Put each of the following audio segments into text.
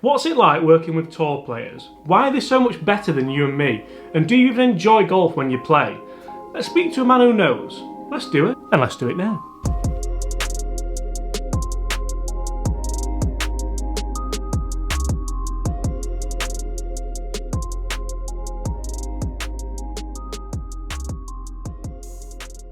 What's it like working with tour players? Why are they so much better than you and me? And do you even enjoy golf when you play? Let's speak to a man who knows. Let's do it, and let's do it now.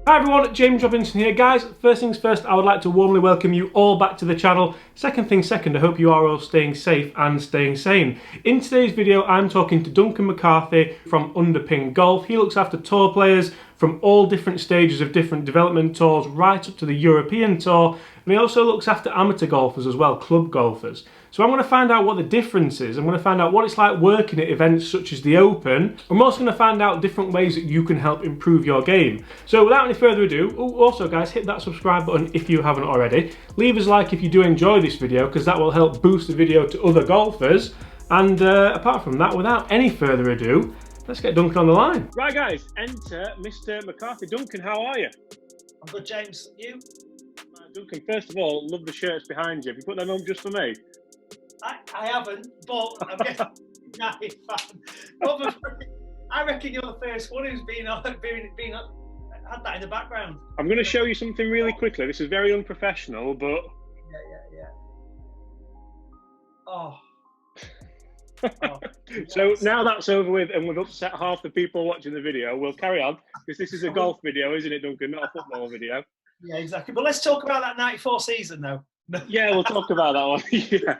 Hi everyone, James Robinson here. Guys, first things first, I would like to warmly welcome you all back to the channel. Second thing second, I hope you are all staying safe and staying sane. In today's video, I'm talking to Duncan McCarthy from Underpin Golf. He looks after tour players from all different stages of different development tours, right up to the European Tour. And he also looks after amateur golfers as well, club golfers. So I'm going to find out what the difference is. I'm going to find out what it's like working at events such as the Open. I'm also going to find out different ways that you can help improve your game. So without any further ado, also guys, hit that subscribe button if you haven't already. Leave us a like if you do enjoy this video, because that will help boost the video to other golfers. And apart from that, without any further ado, let's get Duncan on the line. Right guys, enter Mr. McCarthy. Duncan, how are you? I'm good, James. You? Duncan, first of all, love the shirts behind you. Have you put them on just for me? I haven't, but I'm getting a fan. I reckon you're the first one who's had that in the background. I'm going to show you something really quickly. This is very unprofessional, but... Yeah. Oh. So now that's over with and we've upset half the people watching the video, we'll carry on, because this is a golf video, isn't it, Duncan? Not a football video. Yeah, exactly. But let's talk about that 94 season, though. Yeah, we'll talk about that one. Yeah.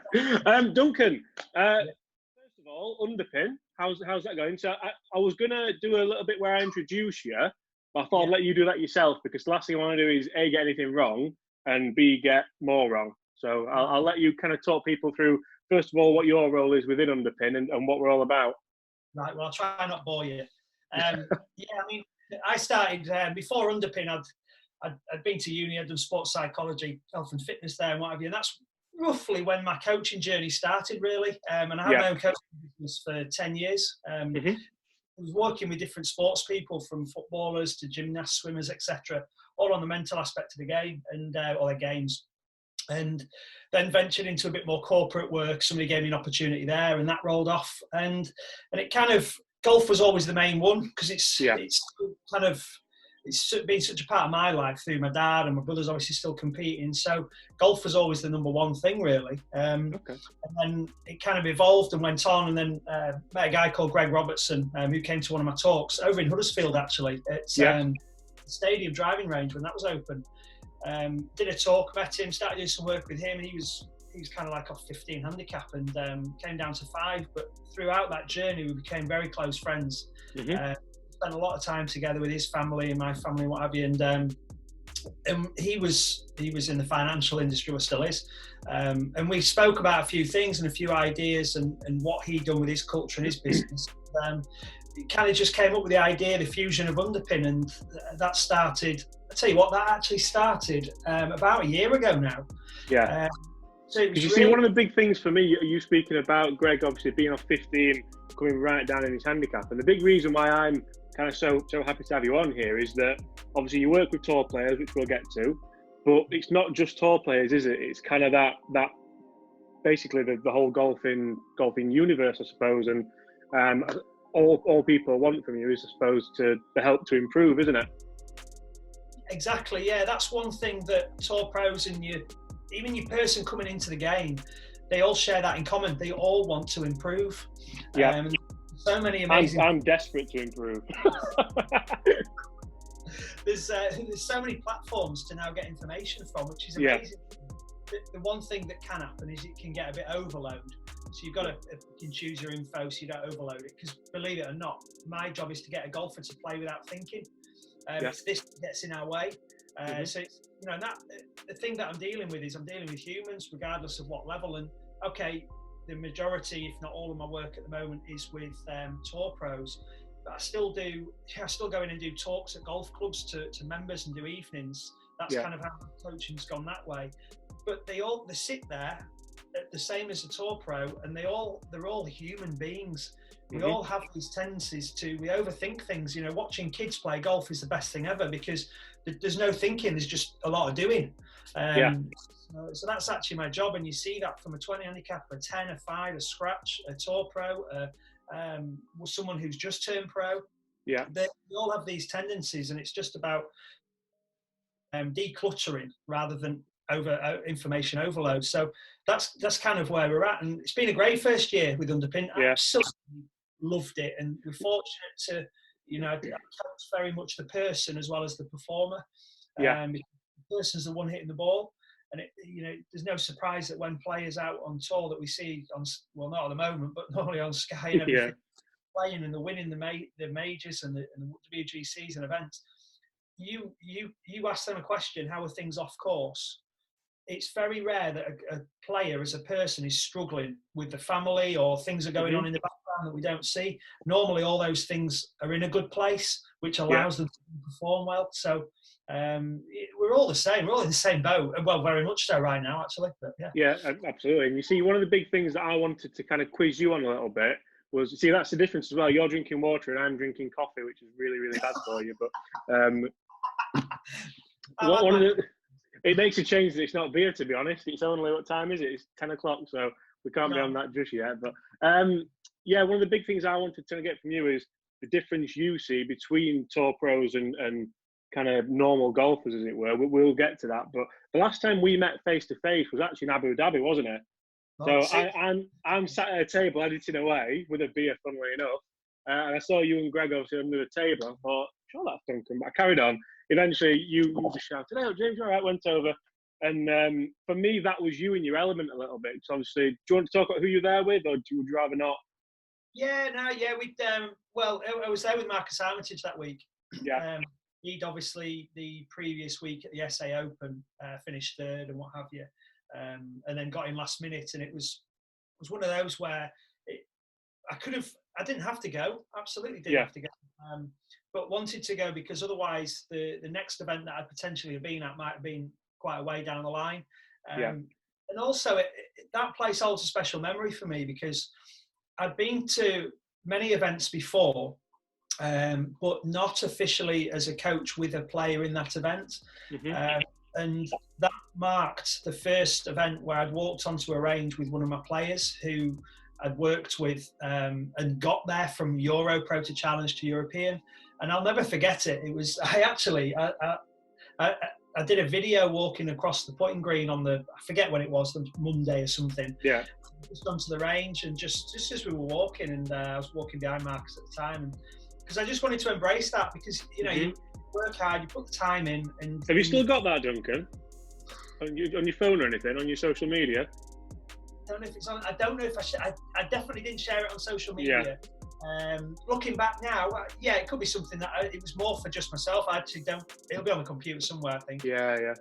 Duncan, first of all, Underpin, how's that going? So I was going to do a little bit where I introduce you, but I thought I'd let you do that yourself, because the last thing I want to do is A, get anything wrong, and B, get more wrong. So I'll let you kind of talk people through, first of all, what your role is within Underpin and what we're all about. Right, well, I'll try not to bore you. Yeah, I mean, I started, before Underpin, I'd been to uni, I'd done sports psychology, health and fitness there and what have you, and that's roughly when my coaching journey started, really. And I had my own coaching business for 10 years. I was working with different sports people, from footballers to gymnasts, swimmers, etc., all on the mental aspect of the game and all their games. And then ventured into a bit more corporate work. Somebody gave me an opportunity there, and that rolled off. And it kind of, golf was always the main one, because it's been such a part of my life through my dad, and my brother's obviously still competing. So golf was always the number one thing, really. And then it kind of evolved and went on. And then met a guy called Greg Robertson, who came to one of my talks over in Huddersfield, actually. It's the Stadium driving range when that was open. Did a talk, met him, started doing some work with him, and he was kind of like off 15 handicap and came down to 5. But throughout that journey, we became very close friends. Spent a lot of time together with his family and my family and what have you. And he was in the financial industry, or still is. And we spoke about a few things and a few ideas and what he'd done with his culture and his business. It kind of just came up with the idea, the fusion of Underpin, and that started. I tell you what, that actually started about a year ago now. Yeah. So you see, one of the big things for me, you speaking about Greg obviously being off 15, coming right down in his handicap, and the big reason why I'm kind of so happy to have you on here is that obviously you work with tour players, which we'll get to, but it's not just tour players, is it? It's kind of that basically the whole golfing universe, I suppose, and all people want from you is, I suppose, to help to improve, isn't it? Exactly, yeah. That's one thing that tour pros and even your person coming into the game, they all share that in common. They all want to improve. Yeah. So many amazing. I'm desperate to improve. There's so many platforms to now get information from, which is amazing. Yeah. The one thing that can happen is it can get a bit overload. So you've got to you can choose your info so you don't overload it. Because believe it or not, my job is to get a golfer to play without thinking. If this gets in our way. So it's, the thing that I'm dealing with humans, regardless of what level. And okay, the majority, if not all of my work at the moment is with tour pros, but I still go in and do talks at golf clubs to members and do evenings. That's kind of how coaching's gone that way. But they sit there the same as a tour pro, and they're all human beings. We all have these tendencies we overthink things. Watching kids play golf is the best thing ever, because there's no thinking, there's just a lot of doing. So that's actually my job, and you see that from a 20 handicap, a 10, a 5, a scratch, a tour pro, someone who's just turned pro. Yeah. They all have these tendencies, and it's just about decluttering rather than information overload. So that's kind of where we're at, and it's been a great first year with Underpin. I absolutely loved it, and we're fortunate to, I coach very much the person as well as the performer. The person's the one hitting the ball, and there's no surprise that when players out on tour that we see on, well, not at the moment, but normally on Sky and everything, playing and they're winning the majors and the WGCs and events. You ask them a question, how are things off course? It's very rare that a player as a person is struggling with the family or things are going on in the background that we don't see. Normally all those things are in a good place, which allows them to perform well. So we're all the same. We're all in the same boat. Well, very much so right now, actually. But yeah, absolutely. And you see, one of the big things that I wanted to kind of quiz you on a little bit was, see, that's the difference as well. You're drinking water and I'm drinking coffee, which is really, really bad for you. But it makes a change that it's not beer, to be honest. It's only, what time is it? It's 10 o'clock, so we can't be on that just yet. But one of the big things I wanted to get from you is the difference you see between tour pros and kind of normal golfers, as it were. We'll get to that. But the last time we met face to face was actually in Abu Dhabi, wasn't it? So I'm sat at a table editing away with a beer, funnily enough, and I saw you and Greg obviously under the table. I thought, sure, that's Duncan. But I carried on. Eventually, you just shouted, "Hey, James, all right," went over. And for me, that was you in your element a little bit. So obviously, do you want to talk about who you're there with, or would you rather not? I was there with Marcus Armitage that week. Yeah. He'd obviously the previous week at the SA Open finished third and what have you, and then got in last minute, and it was one of those where I didn't have to go, absolutely didn't have to go, but wanted to go because otherwise the next event that I'd potentially have been at might have been quite a way down the line. And also that place holds a special memory for me because I'd been to many events before, but not officially as a coach with a player in that event. And that marked the first event where I'd walked onto a range with one of my players who I'd worked with and got there from Euro Pro to Challenge to European. And I'll never forget it. It was, I did a video walking across the putting green on I forget when it was, the Monday or something. Yeah. Just onto the range, and just as we were walking, and I was walking behind Marcus at the time, because I just wanted to embrace that, because you work hard, you put the time in. And have you still got that, Duncan? On your phone or anything, on your social media? I don't know if it's on. I don't know if I definitely didn't share it on social media. Looking back now, it could be something that it was more for just myself. I actually don't. It'll be on the computer somewhere, I think. Yeah.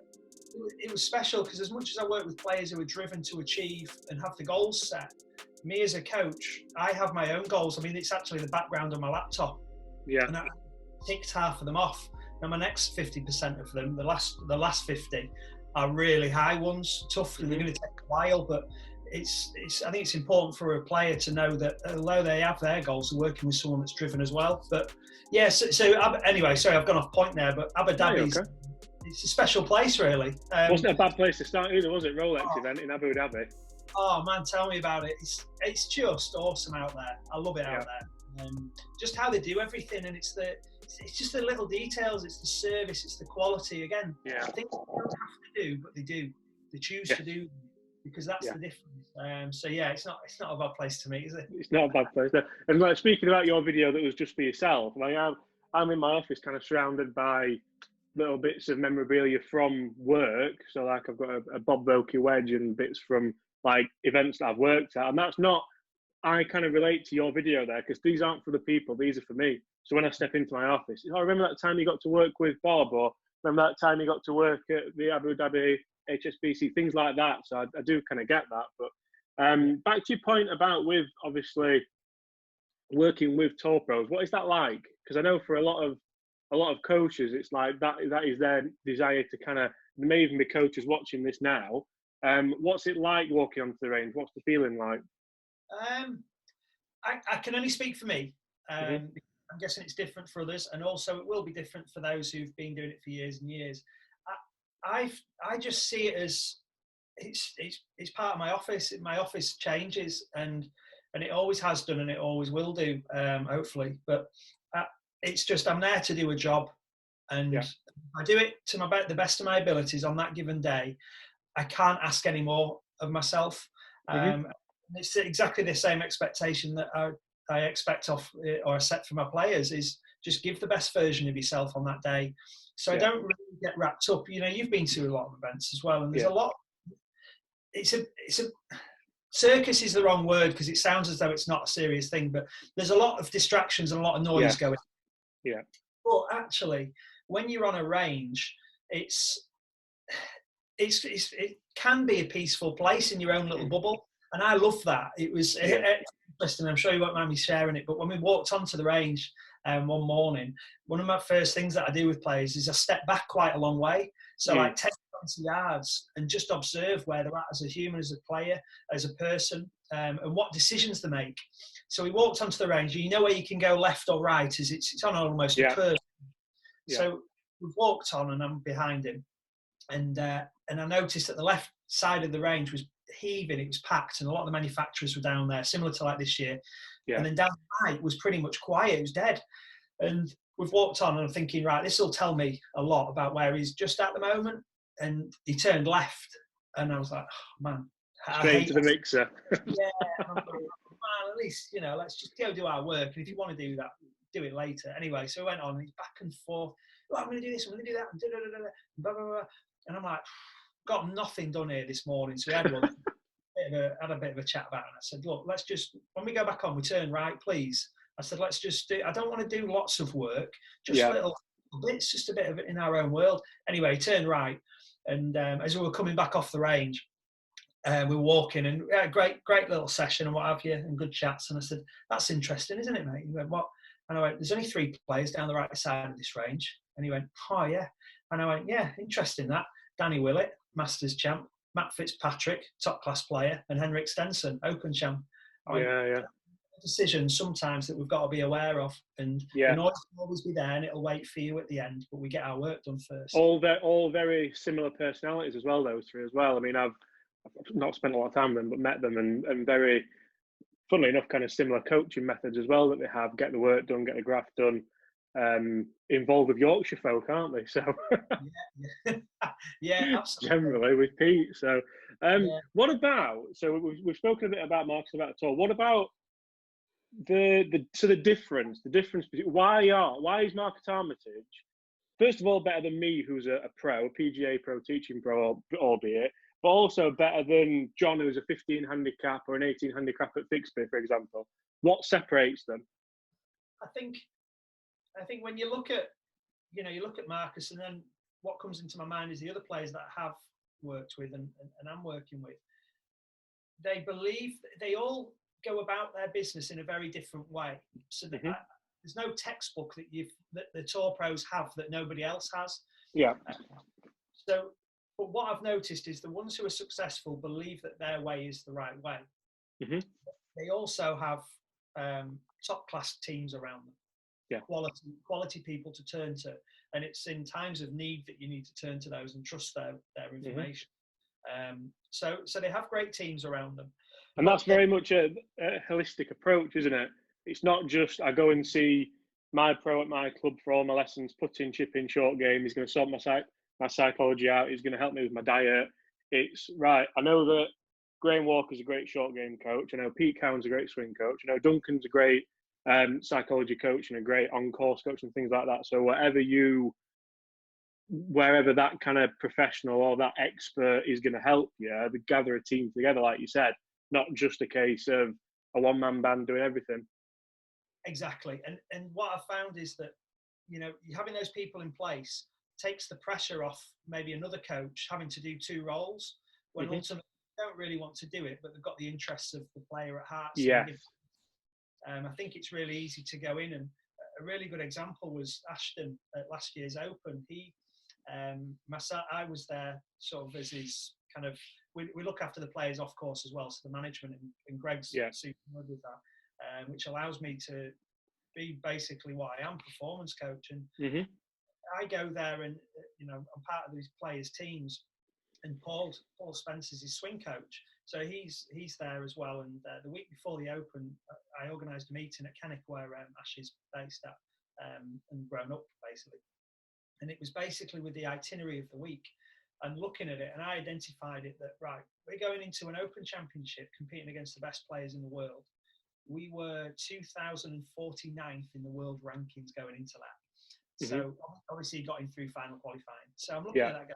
It was special because as much as I work with players who are driven to achieve and have the goals set, me as a coach, I have my own goals. I mean, it's actually the background on my laptop. Yeah. And I ticked half of them off. Now my next 50% of them, the last 50, are really high ones, tough, and they're going to take a while. But I think it's important for a player to know that although they have their goals, they're working with someone that's driven as well. But anyway, sorry, I've gone off point there. But Abu Dhabi, it's a special place, really. Wasn't a bad place to start either, was it? Rolex event in Abu Dhabi. Oh man, tell me about it. It's just awesome out there. I love it out there. Just how they do everything, and it's just the little details. It's the service. It's the quality. Again, things they don't have to do, but they do. They choose to do, because that's the difference. It's not a bad place to meet, is it? It's not a bad place. And like, speaking about your video that was just for yourself, like I'm in my office, kind of surrounded by little bits of memorabilia from work. So like I've got a Bob Vokey wedge and bits from like events that I've worked at, and that's not. I kind of relate to your video there, because these aren't for the people, these are for me. So when I step into my office, I remember that time you got to work with Bob, or remember that time you got to work at the Abu Dhabi HSBC, things like that. So I do kind of get that. But back to your point about with obviously working with tour pros, what is that like? Because I know for a lot of coaches, it's like that is their desire to kind of, there may even be coaches watching this now. What's it like walking onto the range? What's the feeling like? I can only speak for me. I'm guessing it's different for others, and also it will be different for those who've been doing it for years and years. I just see it as it's part of my office. My office changes, and it always has done, and it always will do, hopefully. But it's just I'm there to do a job, and I do it to the best of my abilities on that given day. I can't ask any more of myself. It's exactly the same expectation that I expect of, or I set for my players, is just give the best version of yourself on that day. So I don't really get wrapped up. You've been to a lot of events as well, and there's a lot. It's a circus is the wrong word because it sounds as though it's not a serious thing, but there's a lot of distractions and a lot of noise going. Yeah. But actually, when you're on a range, it can be a peaceful place in your own little bubble, and I love that. It was interesting. I'm sure you won't mind me sharing it, but when we walked onto the range one morning, one of my first things that I do with players is I step back quite a long way, so like 10, 20 yards, and just observe where they're at as a human, as a player, as a person, and what decisions they make. So we walked onto the range. Where you can go left or right, is it's on almost a curve. So we've walked on, and I'm behind him, and I noticed that the left side of the range was heaving. It was packed, and a lot of the manufacturers were down there, similar to like this year. And then down the right was pretty much quiet. It was dead. And we've walked on, and I'm thinking, right, this will tell me a lot about where he's just at the moment. And he turned left, and I was like, oh, man. Straight to the mixer. I'm like, man, at least, let's just go do our work. And if you want to do that, do it later. Anyway, so I went on, and he's back and forth. Oh, I'm going to do this, I'm going to do that, blah, blah, blah. And I'm like, got nothing done here this morning. So we had a bit of a chat about it. And I said, look, let's just, when we go back on, we turn right, please. I said, let's just do, I don't want to do lots of work, just little bits, just a bit of it in our own world. Anyway, turn right. And as we were coming back off the range, we were walking, and we had a great little session and what have you, and good chats. And I said, that's interesting, isn't it, mate? He went, what? And I went, there's only 3 players down the right side of this range. And he went, oh, yeah. And I went, yeah, interesting that. Danny Willett, Masters champ, Matt Fitzpatrick, top class player, and Henrik Stenson, Open champ. I went, decisions sometimes that we've got to be aware of, and the noise will always be there, and it'll wait for you at the end, but we get our work done first. All very similar personalities as well, those 3 as well. I mean, I've not spent a lot of time with them, but met them, and very, funnily enough, kind of similar coaching methods as well that they have. Get the work done, get the graft done. Involved with Yorkshire folk, aren't they? So absolutely. Generally with Pete. So what about? So we've spoken a bit about Marcus about the tour. What about the difference between why is Marcus Armitage first of all better than me, who's a pro, a PGA pro, teaching pro, albeit, but also better than John, who's a 15 handicap or an 18 handicap at Fixby, for example? What separates them? I think when you look at Marcus, and then what comes into my mind is the other players that I have worked with and I'm working with. They all go about their business in a very different way. So there's no textbook that the tour pros have that nobody else has. Yeah. But what I've noticed is the ones who are successful believe that their way is the right way. They also have top class teams around them. Quality people to turn to, and it's in times of need that you need to turn to those and trust their information. So they have great teams around them, and that's very much a holistic approach, isn't it? It's not just I go and see my pro at my club for all my lessons, putting, chipping, short game. He's going to sort my psychology out. He's going to help me with my diet. It's right. I know that Graham Walker's a great short game coach. I know Pete Cowan's a great swing coach. I know Duncan's a great psychology coach and a great on-course coach and things like that. So wherever that kind of professional or that expert is going to help you, they gather a team together, like you said, not just a case of a one-man band doing everything. Exactly. And what I've found is that, having those people in place takes the pressure off maybe another coach having to do 2 roles when ultimately they don't really want to do it, but they've got the interests of the player at heart. So I think it's really easy to go in, and a really good example was Ashton at last year's Open. I was there sort of as his kind of, we look after the players off course as well, so the management, and Greg's super good with that, which allows me to be basically what I am, performance coach. And I go there and, I'm part of these players' teams, and Paul Spencer's his swing coach. So he's there as well. And the week before the Open, I organised a meeting at Kenwick where Ash is based at and grown up basically. And it was basically with the itinerary of the week and looking at it, and I identified it that, right, we're going into an Open Championship competing against the best players in the world. We were 2049th in the world rankings going into that. Mm-hmm. So obviously he got in through final qualifying. So I'm looking at that guy.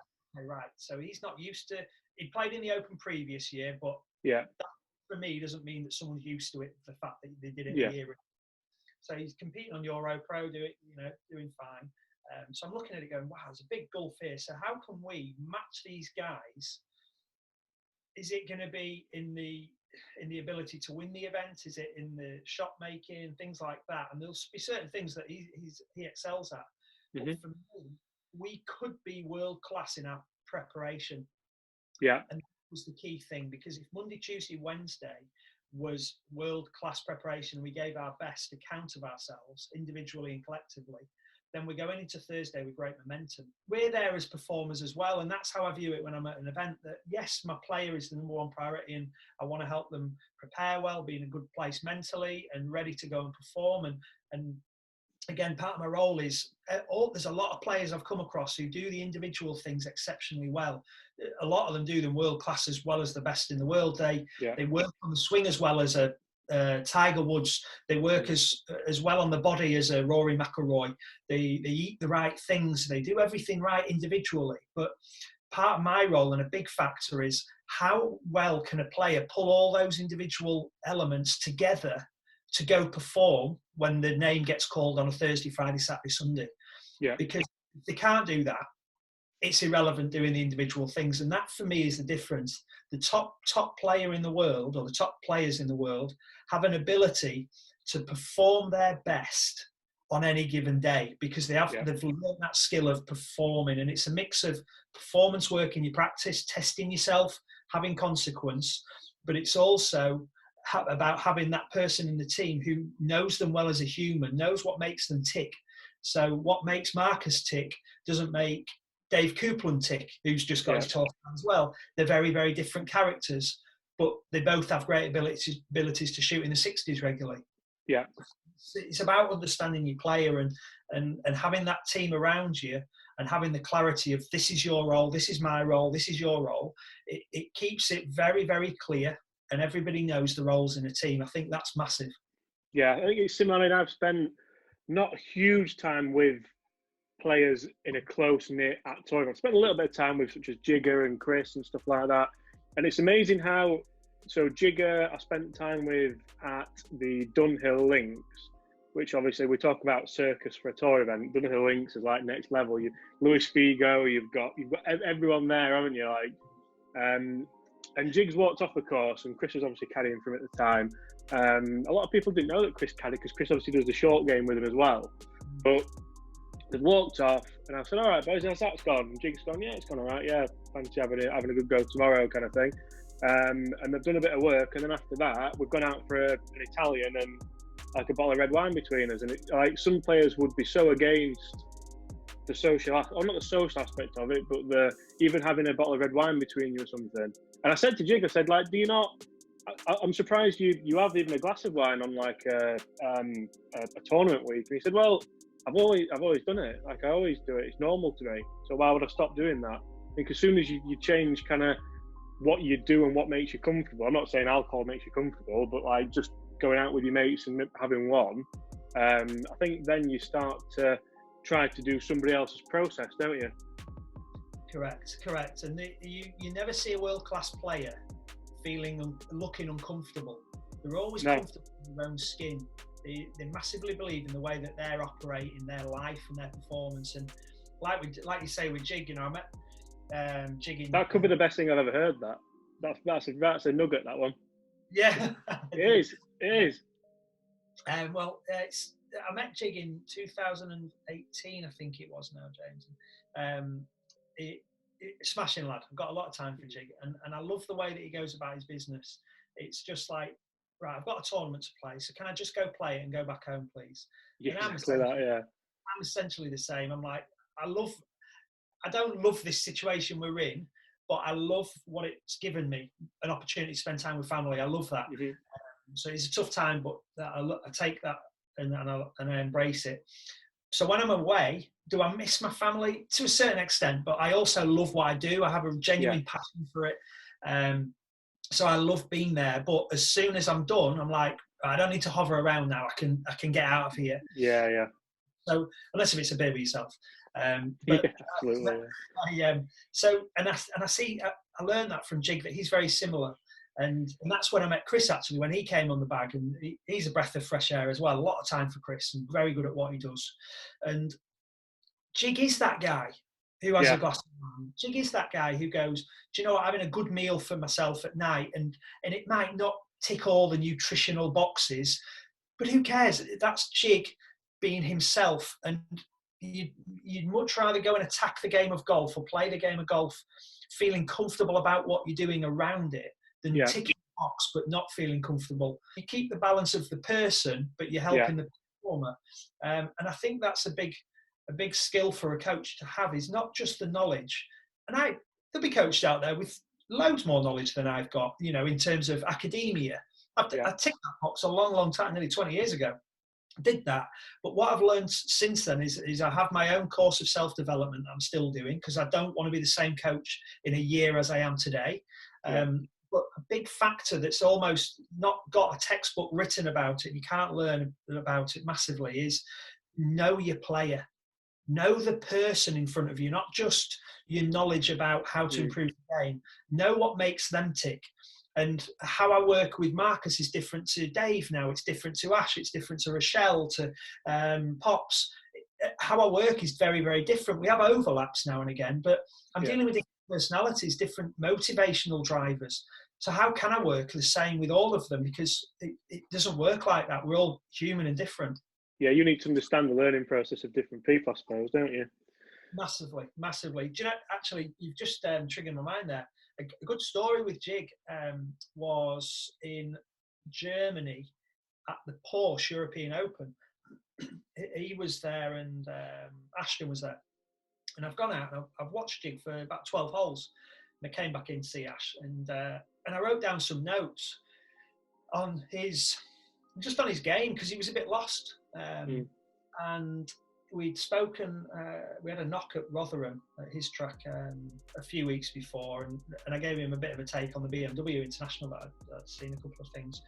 Right, so he's not used to. He played in the Open previous year, but that for me doesn't mean that someone's used to it. The fact that they did it a year. So he's competing on Euro Pro, doing fine. So I'm looking at it going, wow, there's a big gulf here. So how can we match these guys? Is it going to be in the ability to win the event? Is it in the shot making, things like that? And there'll be certain things that he excels at. Mm-hmm. But for me, we could be world class in our preparation. Yeah. And that was the key thing, because if Monday, Tuesday, Wednesday was world class preparation, we gave our best account of ourselves individually and collectively, then we're going into Thursday with great momentum. We're there as performers as well. And that's how I view it when I'm at an event, that yes, my player is the number one priority and I want to help them prepare well, be in a good place mentally and ready to go and perform. And again, part of my role is, there's a lot of players I've come across who do the individual things exceptionally well. A lot of them do them world class as well as the best in the world. They work on the swing as well as a Tiger Woods. They work as well on the body as a Rory McIlroy. They eat the right things. They do everything right individually. But part of my role, and a big factor, is how well can a player pull all those individual elements together to go perform when the name gets called on a Thursday, Friday, Saturday, Sunday. Yeah. Because if they can't do that, it's irrelevant doing the individual things. And that for me is the difference. The top player in the world, or the top players in the world, have an ability to perform their best on any given day, because they've learned that skill of performing. And it's a mix of performance work in your practice, testing yourself, having consequence, but it's also about having that person in the team who knows them well as a human, knows what makes them tick. So what makes Marcus tick doesn't make Dave Coupland tick, who's just got his talk as well. They're very, very different characters, but they both have great abilities to shoot in the 60s regularly. Yeah. It's about understanding your player and having that team around you and having the clarity of, this is your role, this is my role, this is your role. It keeps it very, very clear, and everybody knows the roles in a team. I think that's massive. Yeah, I think it's similar. I mean, I've spent not huge time with players in a close-knit tournament. I've spent a little bit of time with such as Jigger and Chris and stuff like that. And it's amazing how, so Jigger I spent time with at the Dunhill Links, which obviously we talk about circus for a tour event. Dunhill Links is like next level. Luis Figo, you've got everyone there, haven't you? And Jiggs walked off the course, and Chris was obviously caddying for him at the time. A lot of people didn't know that Chris caddied, because Chris obviously does the short game with him as well. But they'd walked off, and I said, all right, boys, how's that gone? And Jiggs gone, yeah, it's gone all right, yeah, fancy having a good go tomorrow kind of thing. And they've done a bit of work, and then after that, we've gone out for an Italian and like a bottle of red wine between us. And like some players would be so against the social, or not the social aspect of it, but even having a bottle of red wine between you or something. And I said to Jig, I said, like, do you not? I'm surprised you have even a glass of wine on like a tournament week. And he said, well, I've always done it. Like, I always do it. It's normal to me. So why would I stop doing that? I think as soon as you change kind of what you do and what makes you comfortable. I'm not saying alcohol makes you comfortable, but like just going out with your mates and having one. I think then you start to try to do somebody else's process, don't you? Correct. And you never see a world-class player looking uncomfortable. They're always comfortable in their own skin. They massively believe in the way that they're operating their life and their performance. And like you say with Jig, I met Jigging. That could be the best thing I've ever heard. That's a nugget, that one. Yeah, it is. I met Jig in 2018, I think it was now, James. Smashing lad. I've got a lot of time for Jig, and I love the way that he goes about his business. It's just like, right, I've got a tournament to play, so can I just go play it and go back home, please? Yeah, exactly that. Yeah, I'm essentially the same. I'm like, I don't love this situation we're in, but I love what it's given me, an opportunity to spend time with family. I love that. Mm-hmm. So it's a tough time, but I take that and I embrace it. So when I'm away, do I miss my family? To a certain extent, but I also love what I do. I have a genuine passion for it. So I love being there. But as soon as I'm done, I'm like, I don't need to hover around now. I can get out of here. Yeah. So unless if it's a beer with yourself. But absolutely. I learned that from Jig, that he's very similar. And that's when I met Chris, actually, when he came on the bag. And he's a breath of fresh air as well. A lot of time for Chris and very good at what he does. And Jig is that guy who has a glass of wine. Jig is that guy who goes, do you know what, having a good meal for myself at night, and it might not tick all the nutritional boxes, but who cares? That's Jig being himself. And you'd much rather go and attack the game of golf or play the game of golf feeling comfortable about what you're doing around it than ticking the box but not feeling comfortable. You keep the balance of the person, but you're helping the performer. And I think that's a big skill for a coach to have, is not just the knowledge. And there'll be coaches out there with loads more knowledge than I've got, in terms of academia. I ticked that box a long time, nearly 20 years ago. Did that, but what I've learned since then is I have my own course of self-development that I'm still doing, because I don't want to be the same coach in a year as I am today. But a big factor that's almost not got a textbook written about it, you can't learn about it massively, is know your player. Know the person in front of you, not just your knowledge about how to improve the game. Know what makes them tick. And how I work with Marcus is different to Dave now. It's different to Ash. It's different to Rochelle, to Pops. How I work is very, very different. We have overlaps now and again, but I'm dealing with different personalities, different motivational drivers. So how can I work the same with all of them? Because it doesn't work like that. We're all human and different. Yeah, you need to understand the learning process of different people, I suppose, don't you? Massively. Do you know, actually, you've just triggered my mind there. A good story with Jig was in Germany at the Porsche European Open. He was there and Ashton was there. And I've gone out and I've watched Jig for about 12 holes. And I came back in to see Ash. And I wrote down some notes on his game, because he was a bit lost. And we'd spoken, we had a knock at Rotherham at his track a few weeks before, and I gave him a bit of a take on the BMW International that I'd seen a couple of things,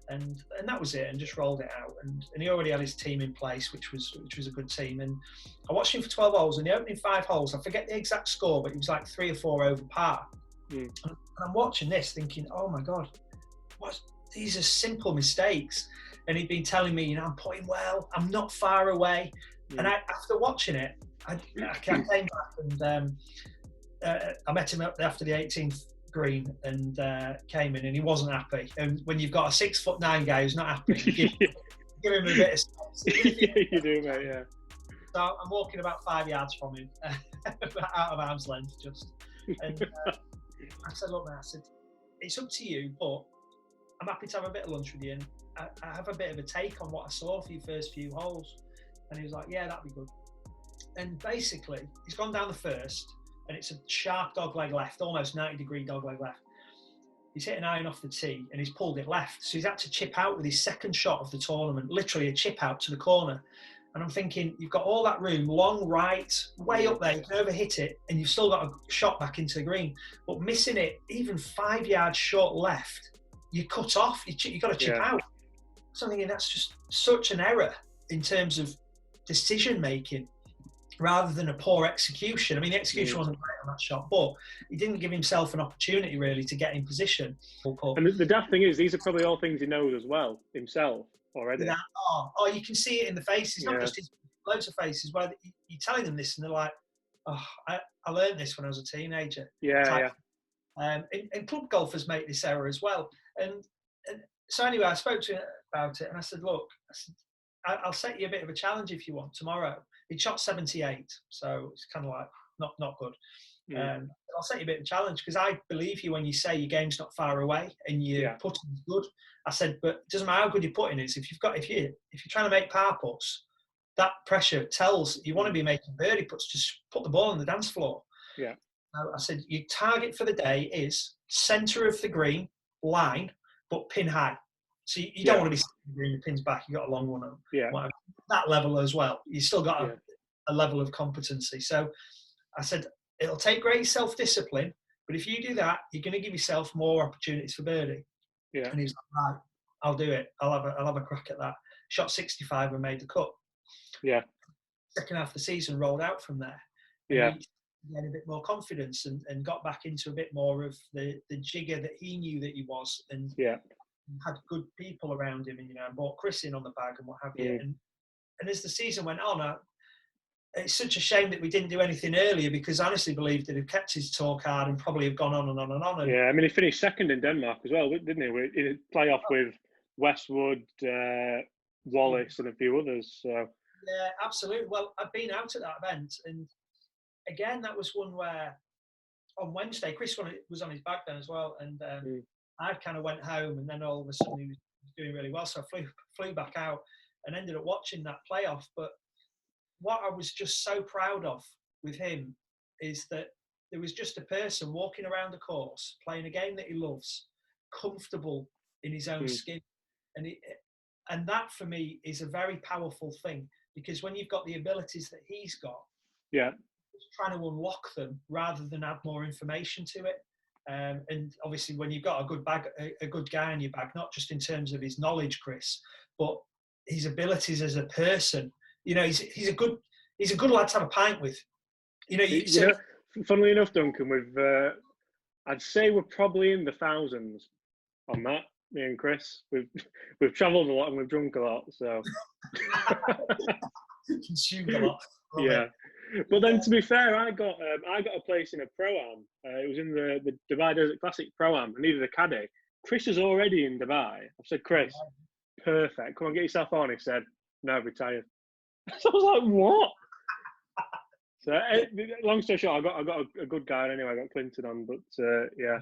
and that was it, and just rolled it out. And he already had his team in place, which was a good team. And I watched him for 12 holes, and the opening 5 holes, I forget the exact score, but it was like 3 or 4 over par. And I'm watching this thinking, oh my God, these are simple mistakes. And he'd been telling me, I'm putting well, I'm not far away. And after watching it, I came back and I met him up after the 18th green and came in, and he wasn't happy. And when you've got a 6'9" guy who's not happy, give him a bit of space. You do, mate, yeah. So I'm walking about 5 yards from him, out of arm's length, just. And I said, look, man, it's up to you, but I'm happy to have a bit of lunch with you, and I have a bit of a take on what I saw for your first few holes. And he was like, yeah, that'd be good. And basically, he's gone down the first, and it's a sharp dogleg left, almost 90-degree dogleg left. He's hit an iron off the tee, and he's pulled it left. So he's had to chip out with his second shot of the tournament, literally a chip out to the corner. And I'm thinking, you've got all that room, long right, way up there, you can overhit it, and you've still got a shot back into the green. But missing it, even 5 yards short left, you cut off, you've got to chip out. So I'm thinking, that's just such an error in terms of decision making, rather than a poor execution. I mean, the execution wasn't great on that shot, but he didn't give himself an opportunity really to get in position. And the daft thing is, these are probably all things he knows as well himself already. You can see it in the faces, not just his, loads of faces where you're telling them this and they're like, oh, I learned this when I was a teenager. And club golfers make this error as well. And so anyway, I spoke to him about it, and I said, look, I'll set you a bit of a challenge if you want tomorrow. He shot 78, so it's kind of like not good. I'll set you a bit of a challenge, because I believe you when you say your game's not far away and your putting is good. I said, but it doesn't matter how good your putting is. If you're trying to make par puts, that pressure tells you want to be making birdie puts. Just put the ball on the dance floor. I said, your target for the day is centre of the green, line, but pin high. So you don't want to be sitting the pins back. You've got a long one on. Yeah. That level as well. You still got a level of competency. So I said, it'll take great self-discipline, but if you do that, you're going to give yourself more opportunities for birdie. Yeah. And he's like, right, I'll do it. I'll have a crack at that. Shot 65 and made the cut. Yeah. Second half of the season rolled out from there. Yeah. He had a bit more confidence and got back into a bit more of the jigger that he knew that he was, and had good people around him, and brought Chris in on the bag and what have you. And as the season went on, it's such a shame that we didn't do anything earlier, because I honestly believe that he'd kept his tour card and probably have gone on and on and on. Yeah, I mean, he finished second in Denmark as well, didn't he? In a playoff with Westwood, Wallace, and a few others. So. Yeah, absolutely. Well, I've been out at that event, and again, that was one where on Wednesday, Chris was on his back then as well, and I kind of went home, and then all of a sudden he was doing really well, so I flew back out and ended up watching that playoff. But what I was just so proud of with him is that there was just a person walking around the course, playing a game that he loves, comfortable in his own skin, and that for me is a very powerful thing, because when you've got the abilities that he's got, trying to unlock them rather than add more information to it. And obviously, when you've got a good guy in your bag, not just in terms of his knowledge, Chris, but his abilities as a person, he's a good lad to have a pint with. Funnily enough, Duncan, I'd say we're probably in the thousands on that. Me and Chris, we've travelled a lot and we've drunk a lot, so consumed a lot. Yeah. But then, to be fair, I got a place in a Pro-Am. It was in the Dubai Desert Classic Pro-Am. I needed a caddy. Chris is already in Dubai. I said, Chris, perfect. Come on, get yourself on. He said, no, retired. So I was like, what? So, long story short, I got a good guy anyway. I got Clinton on, but yeah.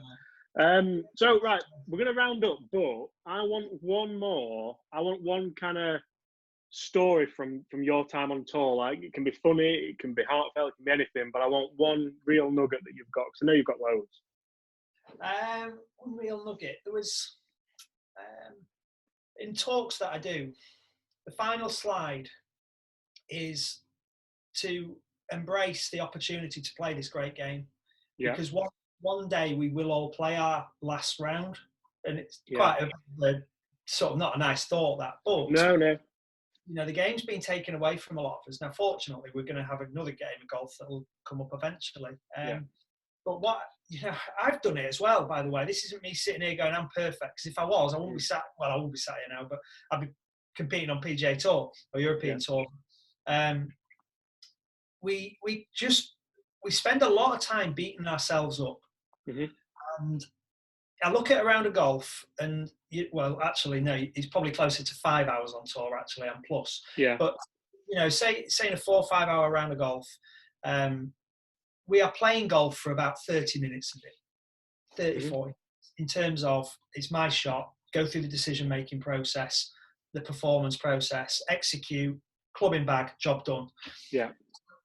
So, right, we're going to round up, but I want one more. I want one kind of story from your time on tour. Like, it can be funny, it can be heartfelt, it can be anything, but I want one real nugget that you've got, because I know you've got loads. One real nugget. There was in talks that I do, the final slide is to embrace the opportunity to play this great game, because one day we will all play our last round, and it's quite a sort of not a nice thought, that, but no. The game's been taken away from a lot of us. Now, fortunately, we're going to have another game of golf that will come up eventually. But what, I've done it as well, by the way. This isn't me sitting here going, I'm perfect. Because if I was, I wouldn't be sat here now, but I'd be competing on PGA Tour or European Tour. We spend a lot of time beating ourselves up. And I look at a round of golf, and actually no, he's probably closer to 5 hours on tour actually, and plus. Yeah. But say in a 4 or 5 hour round of golf, we are playing golf for about 30 minutes of it, 30, 40, in terms of it's my shot, go through the decision making process, the performance process, execute, clubbing bag, job done. Yeah.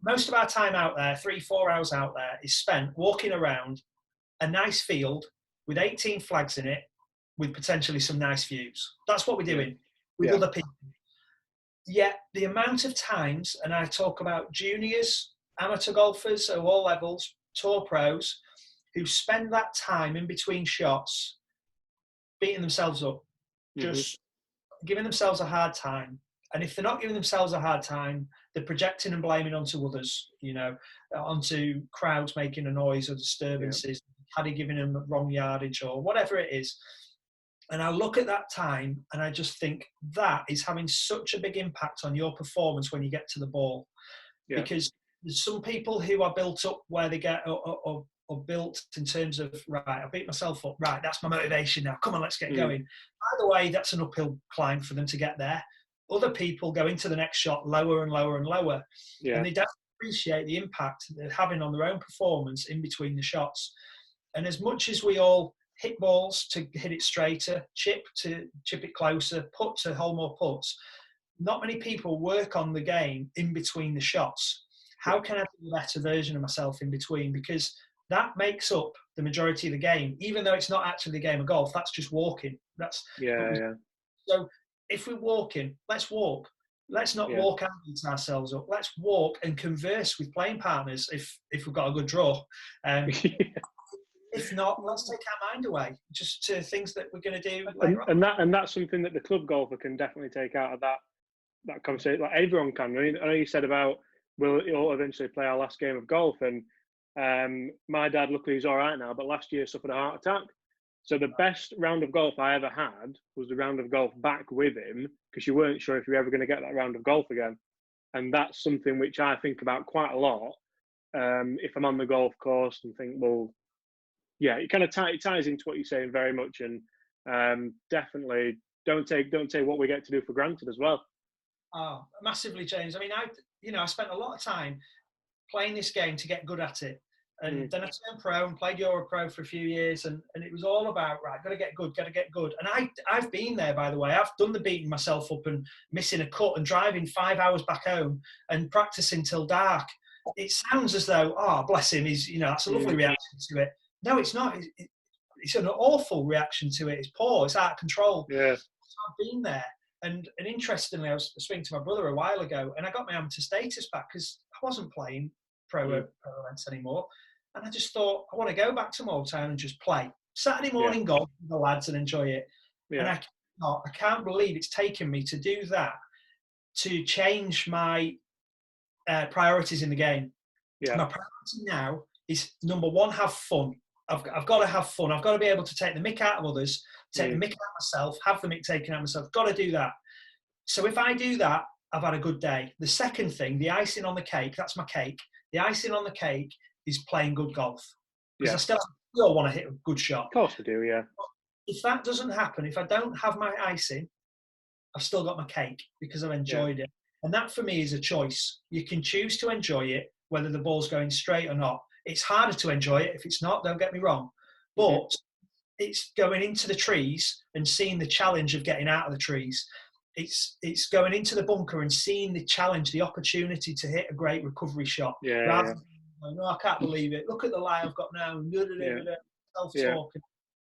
Most of our time out there, 3-4 hours out there, is spent walking around a nice field with 18 flags in it, with potentially some nice views. That's what we're doing with other people. Yet the amount of times, and I talk about juniors, amateur golfers of all levels, tour pros, who spend that time in between shots beating themselves up, just giving themselves a hard time. And if they're not giving themselves a hard time, they're projecting and blaming onto others, onto crowds making a noise or disturbances, caddy giving them the wrong yardage or whatever it is. And I look at that time and I just think that is having such a big impact on your performance when you get to the ball. Yeah. Because there's some people who are built up where they get, or built in terms of, right, I beat myself up, right, that's my motivation now, come on, let's get going. Either way, that's an uphill climb for them to get there. Other people go into the next shot lower and lower and lower. Yeah. And they don't appreciate the impact they're having on their own performance in between the shots. And as much as we all hit balls to hit it straighter, chip to chip it closer, putt to hold more putts, not many people work on the game in between the shots. How can I be a better version of myself in between? Because that makes up the majority of the game, even though it's not actually a game of golf. That's just walking. That's yeah. So if we're walking, let's walk. Let's not walk and beat ourselves up. Let's walk and converse with playing partners if we've got a good draw. If not, let's take our mind away just to things that we're going to do later on. And that's something that the club golfer can definitely take out of that conversation. Like everyone can. I know you said about we'll eventually play our last game of golf, and my dad, luckily, he's all right now, but last year suffered a heart attack. So the best round of golf I ever had was the round of golf back with him, because you weren't sure if you were ever going to get that round of golf again. And that's something which I think about quite a lot if I'm on the golf course and think, well, yeah, it kind of ties into what you're saying very much. And definitely don't take what we get to do for granted as well. Oh, massively, James. I mean, I spent a lot of time playing this game to get good at it. And then I turned pro and played Euro Pro for a few years, and it was all about, right, got to get good. And I've been there, by the way. I've done the beating myself up and missing a cut and driving 5 hours back home and practicing till dark. It sounds as though, oh, bless him, that's a lovely reaction to it. No, it's not. It's an awful reaction to it. It's poor. It's out of control. Yeah. So I've been there. And interestingly, I was speaking to my brother a while ago, and I got my amateur status back because I wasn't playing pro events anymore. And I just thought, I want to go back to Motown and just play Saturday morning golf with the lads and enjoy it. Yeah. And I can't believe it's taken me to do that, to change my priorities in the game. Yeah. My priority now is, number one, have fun. I've got to have fun. I've got to be able to take the mick out of others, take the mick out of myself, have the mick taken out of myself. Got to do that. So if I do that, I've had a good day. The second thing, the icing on the cake, that's my cake. The icing on the cake is playing good golf. Because I still want to hit a good shot. Of course we do, yeah. If that doesn't happen, if I don't have my icing, I've still got my cake because I've enjoyed it. And that for me is a choice. You can choose to enjoy it, whether the ball's going straight or not. It's harder to enjoy it if it's not, don't get me wrong. But it's going into the trees and seeing the challenge of getting out of the trees. It's going into the bunker and seeing the challenge, the opportunity to hit a great recovery shot. Rather than, no, I can't believe it. Look at the lie I've got now. Self-talking.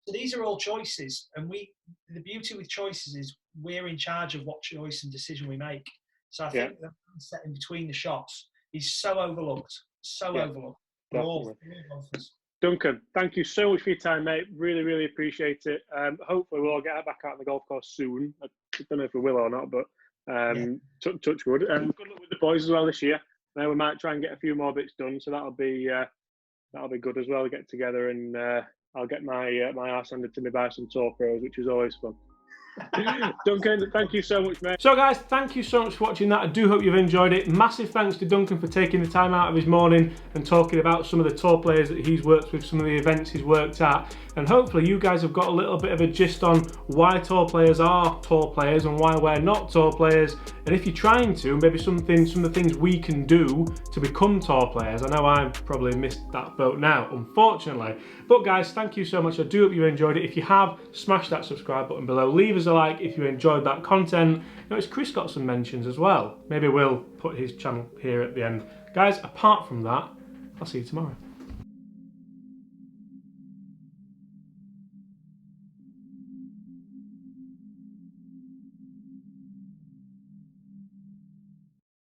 So these are all choices. And the beauty with choices is we're in charge of what choice and decision we make. So I think the mindset in between the shots is so overlooked. Overlooked. Duncan, thank you so much for your time, mate. Really, really appreciate it. Hopefully we'll all get back out on the golf course soon. I don't know if we will or not, but touch wood. Good luck with the boys as well this year. We might try and get a few more bits done, so that'll be good as well. Get together and I'll get my arse handed to me by some tour pros, which is always fun. Duncan, thank you so much, mate. So guys, thank you so much for watching that. I do hope you've enjoyed it. Massive thanks to Duncan for taking the time out of his morning and talking about some of the tour players that he's worked with, some of the events he's worked at, and hopefully you guys have got a little bit of a gist on why tour players are tour players and why we're not tour players, and if you're trying to, maybe some of the things we can do to become tour players. I know I've probably missed that boat now, unfortunately. But guys, thank you so much. I do hope you enjoyed it. If you have, smash that subscribe button below. Leave us a like if you enjoyed that content. Notice Chris got some mentions as well. Maybe we'll put his channel here at the end. Guys, apart from that, I'll see you tomorrow.